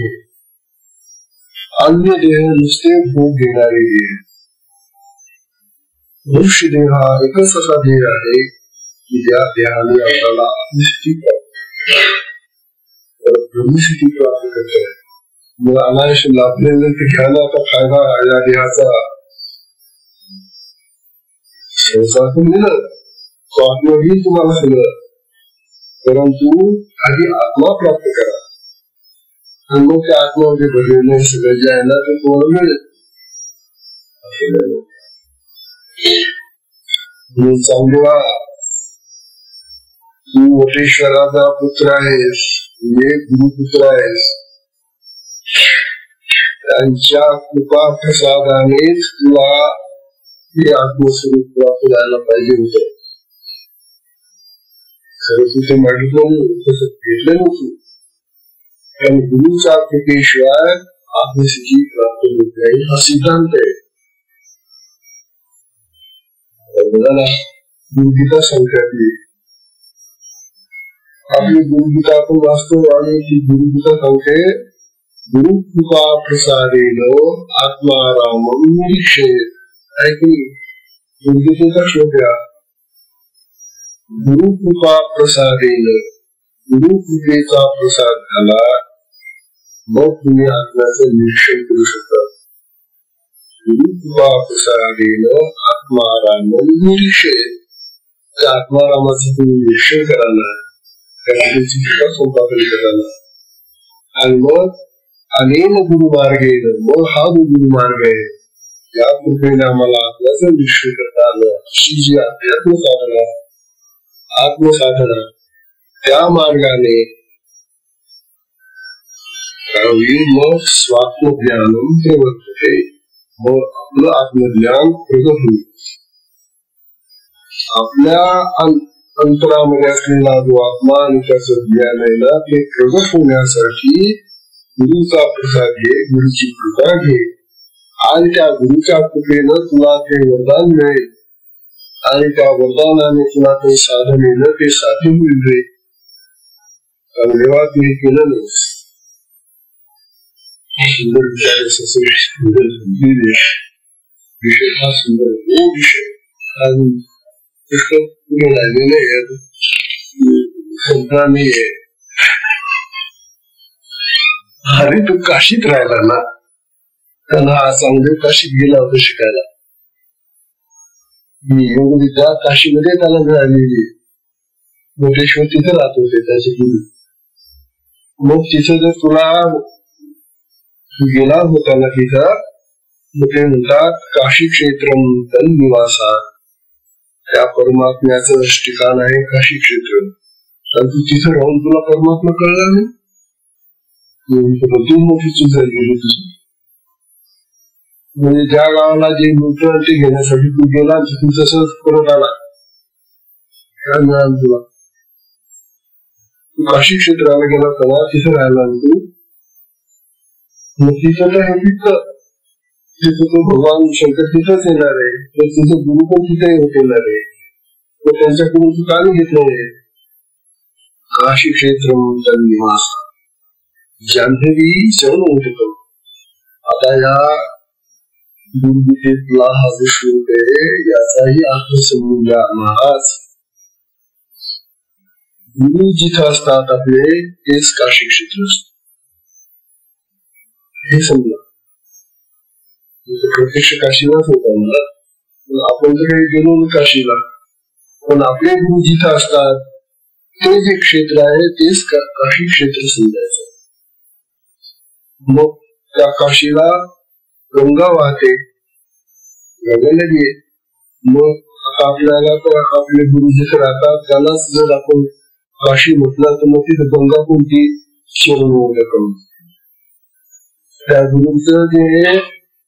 अन्य देह नुसते भोग घेणारे देह. मनुष्य देह हा एकच असा देह आहे की त्या देहाने आपल्याला ब्रह्मस्थिती प्राप्त करते. मग अनायास लाभलेलं ते घ्यायला फायदा या देहाचा संसारातून दिलं तो आत्मही तुम्हाला दिलं. परंतु आधी आत्मा प्राप्त करा आणि मग त्या आत्मामध्ये भरलेलं सगळं जे आहे ना ते तुम्हाला मिळेल. चांगला तू वटेश्वराचा पुत्र आहेस म्हणजे गुरुपुत्र आहेस. त्यांच्या कृपा प्रसादानेच तुला हे आत्मस्वरूप प्राप्त व्हायला पाहिजे होतं. खरं तुझे म्हटलं तसं घेतलं नव्हतं. कारण गुरुच्या कृपेशिवाय आत्मसिद्धी प्राप्त होत नाही हा सिद्धांत आहे. बघा गुरुगीता सांगतात आपली गुरुगीता आपण वाचतो आणि ती गुरुगीता सांगते गुरु कृपा प्रसादेन आत्मारामं निरीक्षेत. ऐकली गुरुगीतेचा श्लोक आहे. गुरु कृपा प्रसादेन गुरु कृपेचा प्रसाद झाला मग तुम्ही आत्म्याचं निरीक्षण करू शकता. गुरु कृपा प्रसादेन आत्मारामं निरीक्षेत. त्या आत्मारामाचं तुम्ही निरीक्षण करायला त्याची संपादन करायला आणि मग अनेक गुरुमार्गेन मग हा जो गुरुमार्ग आहे या कृपेने आम्हाला आत्म्याचं निरीक्षण करता आलं. अशी जी आत्मसाधना त्या मार्गाने मग स्वात्मज्ञान प्रवर्तते. मग आपलं आत्मज्ञान प्रगत होईल. आपल्या अंतरामध्ये असलेला जो आत्मा आणि त्याचं ज्ञान आहे ना ते प्रगट होण्यासाठी गुरुचा प्रसाद घे गुरुची कृपा घे आणि त्या गुरुच्या कृपेनं तुला ते वरदान मिळेल आणि त्या वरदानाने तुला ते साधन येणं ते साध्य होईल रे. देवा तू हे केलं नाही. सुंदर विचार विषय हा सुंदर विषय राहिलेले आहे. अरे तू काशीत राहिला ना त्यांना हा चांगले काशीत गेला होता शिकायला. योग विद्या काशीमध्ये त्याला मिळालेली. मोठेश्वर तिथे राहत होते त्याचे गुरु. मग तिथे जर तुला गेला होता ना तिथं ते म्हणतात काशी क्षेत्रम तन निवासात. त्या परमात्म्याचं ठिकाण आहे काशी क्षेत्र. तर तू तिथे राहून तुला परमात्मा कळला नाही. तीन मोठी चूक झाली तुझी. म्हणजे ज्या गावाला जे मिळतं ते घेण्यासाठी तू गेला तू तसंच परत आला. काय मिळाल तुला. तू काशी क्षेत्राला गेला होता तिथे राहिला तू. मग तिथं तर हे पिकतं तिथं तो भगवान शंकर तिथंच येणार आहे. तर तुझं गुरु पण तिथे येणार आहे. तर त्यांच्याकडून तू का नाही घेतलंय. काशी क्षेत्र निवास जान्हवी श्रवण होत. आता या गुरुगीतेतला हा जो श्लोक आहे याचाही अर्थ समजून घ्या महाराज. गुरु जिथं असतात आपले तेच काशी क्षेत्र असत हे समजा. प्रत्यक्ष काशीलाच होता मला आपण तर काही गेलो काशीला पण आपले गुरु जिथं असतात ते जे क्षेत्र आहे तेच काशी क्षेत्र समजायचं. मग त्या काशीला गंगा वाहते, गंगा नदी आहे. मग आपल्याला तर आपले गुरु जिथे राहतात त्यालाच जर आपण काशी म्हटलं तर मग तिथे गंगा कोणती शरणोदक. त्या गुरुचं जे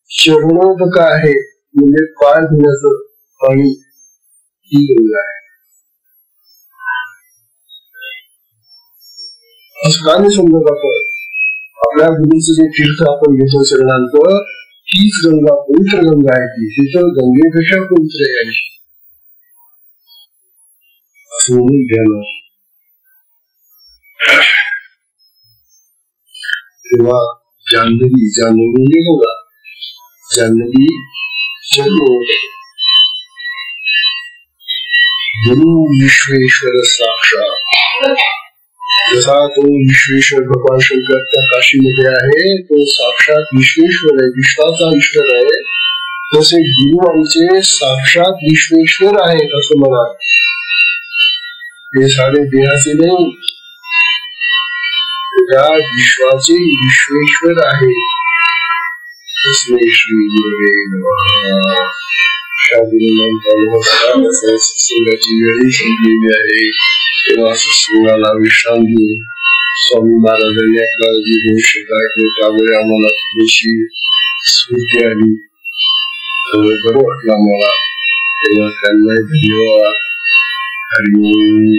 शरणोदक आहे म्हणजे पाय धुण्याचं पाणी, ही गंगा आहे. असं का नाही समजत आपण? आपल्या गुरुचं जे तीर्थ आपण घेतो शरणांत, हीच गंगा पवित्र गंगा आहे. ती तिथं गंगेपेक्षा पवित्र आहे असं म्हणून घ्यायला. तेव्हा जान्हवी बघा, जान्हवी गुरु विश्वेश्वर साक्षात. जसा तो विश्वेश्वर भगवान शंकर त्या काशीमध्ये आहे, तो साक्षात विश्वेश्वर आहे, विश्वाचा ईश्वर आहे. तसे गुरु आमचे साक्षात विश्वेश्वर आहेत असं म्हणा. हे सारे देहाचे नाही, त्या विश्वाचे विश्वेश्वर आहे. श्री गुरुवे नमः. सत्संगाची वेळी संपलेली आहे. तेव्हा सत्संगाला विश्राम घेऊ. स्वामी महाराजांनी आपला जे भविष्य ऐकले त्यामुळे आम्हाला थोडीशी स्फूर्ती आली, बरं वाटलं आम्हाला. तेव्हा त्यांना धन्यवाद. हरिओम.